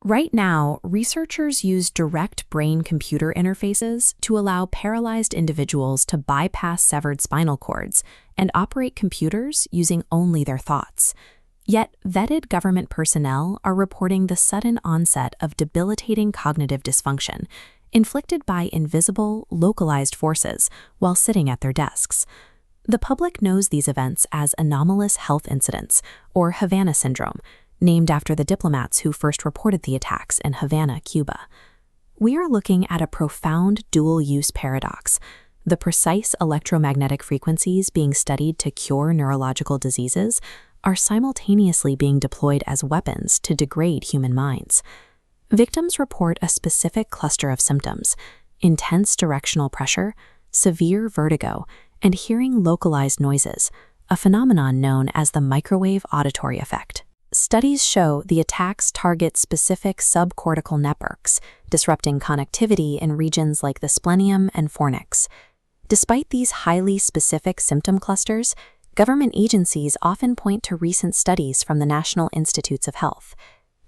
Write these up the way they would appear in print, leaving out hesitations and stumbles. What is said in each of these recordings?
Right now, researchers use direct brain-computer interfaces to allow paralyzed individuals to bypass severed spinal cords and operate computers using only their thoughts. Yet, vetted government personnel are reporting the sudden onset of debilitating cognitive dysfunction, inflicted by invisible, localized forces while sitting at their desks. The public knows these events as anomalous health incidents, or Havana syndrome, named after the diplomats who first reported the attacks in Havana, Cuba. We are looking at a profound dual-use paradox. The precise electromagnetic frequencies being studied to cure neurological diseases are simultaneously being deployed as weapons to degrade human minds. Victims report a specific cluster of symptoms: intense directional pressure, severe vertigo, and hearing localized noises, a phenomenon known as the microwave auditory effect. Studies show the attacks target specific subcortical networks, disrupting connectivity in regions like the splenium and fornix. Despite these highly specific symptom clusters, government agencies often point to recent studies from the National Institutes of Health.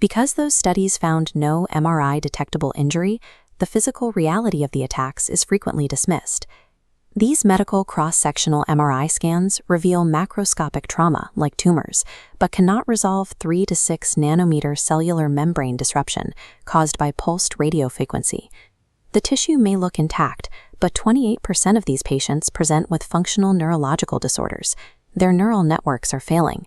Because those studies found no MRI-detectable injury, the physical reality of the attacks is frequently dismissed. These medical cross-sectional MRI scans reveal macroscopic trauma, like tumors, but cannot resolve 3 to 6 nanometer cellular membrane disruption caused by pulsed radiofrequency. The tissue may look intact, but 28% of these patients present with functional neurological disorders. Their neural networks are failing.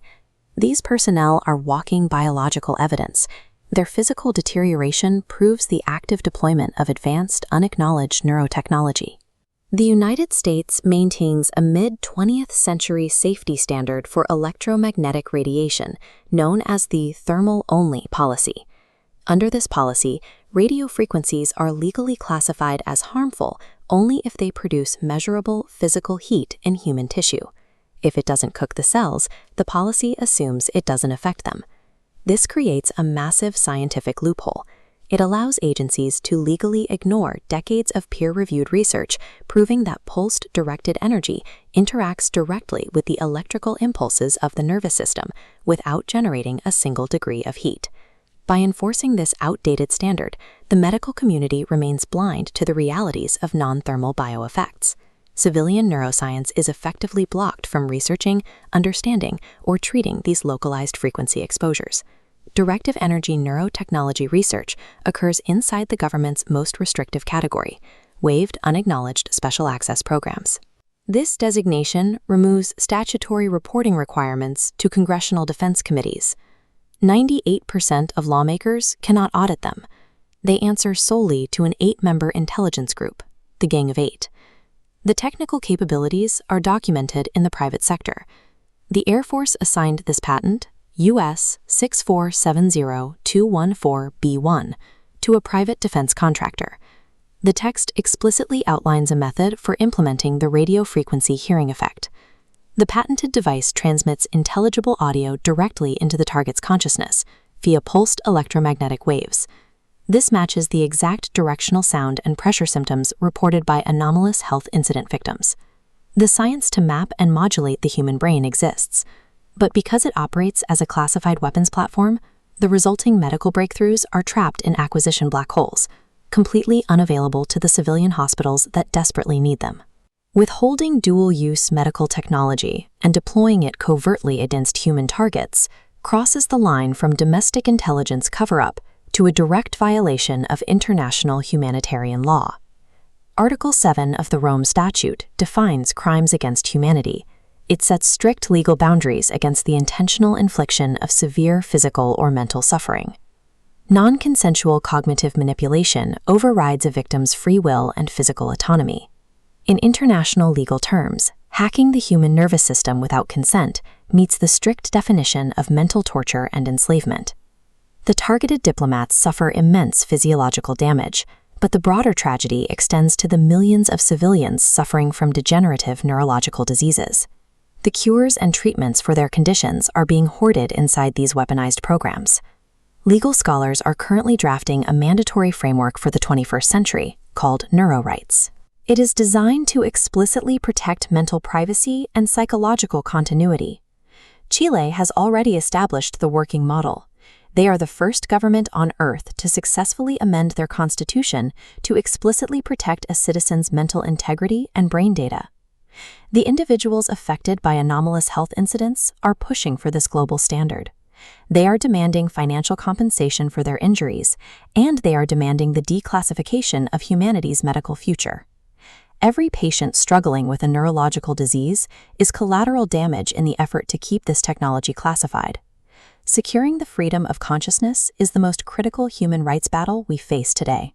These personnel are walking biological evidence. Their physical deterioration proves the active deployment of advanced, unacknowledged neurotechnology. The United States maintains a mid-20th century safety standard for electromagnetic radiation, known as the thermal-only policy. Under this policy, radio frequencies are legally classified as harmful only if they produce measurable physical heat in human tissue. If it doesn't cook the cells, the policy assumes it doesn't affect them. This creates a massive scientific loophole. It allows agencies to legally ignore decades of peer-reviewed research proving that pulsed-directed energy interacts directly with the electrical impulses of the nervous system without generating a single degree of heat. By enforcing this outdated standard, the medical community remains blind to the realities of non-thermal bioeffects. Civilian neuroscience is effectively blocked from researching, understanding, or treating these localized frequency exposures. Directive energy neurotechnology research occurs inside the government's most restrictive category, waived unacknowledged special access programs. This designation removes statutory reporting requirements to congressional defense committees. 98% of lawmakers cannot audit them. They answer solely to an 8-member intelligence group, the Gang of Eight. The technical capabilities are documented in the private sector. The Air Force assigned this patent, US 6470214B1, to a private defense contractor. The text explicitly outlines a method for implementing the radio frequency hearing effect. The patented device transmits intelligible audio directly into the target's consciousness via pulsed electromagnetic waves. This matches the exact directional sound and pressure symptoms reported by anomalous health incident victims. The science to map and modulate the human brain exists, but because it operates as a classified weapons platform, the resulting medical breakthroughs are trapped in acquisition black holes, completely unavailable to the civilian hospitals that desperately need them. Withholding dual-use medical technology and deploying it covertly against human targets crosses the line from domestic intelligence cover-up to a direct violation of international humanitarian law. Article 7 of the Rome Statute defines crimes against humanity. It sets strict legal boundaries against the intentional infliction of severe physical or mental suffering. Non-consensual cognitive manipulation overrides a victim's free will and physical autonomy. In international legal terms, hacking the human nervous system without consent meets the strict definition of mental torture and enslavement. The targeted diplomats suffer immense physiological damage, but the broader tragedy extends to the millions of civilians suffering from degenerative neurological diseases. The cures and treatments for their conditions are being hoarded inside these weaponized programs. Legal scholars are currently drafting a mandatory framework for the 21st century called NeuroRights. It is designed to explicitly protect mental privacy and psychological continuity. Chile has already established the working model. They are the first government on Earth to successfully amend their constitution to explicitly protect a citizen's mental integrity and brain data. The individuals affected by anomalous health incidents are pushing for this global standard. They are demanding financial compensation for their injuries, and they are demanding the declassification of humanity's medical future. Every patient struggling with a neurological disease is collateral damage in the effort to keep this technology classified. Securing the freedom of consciousness is the most critical human rights battle we face today.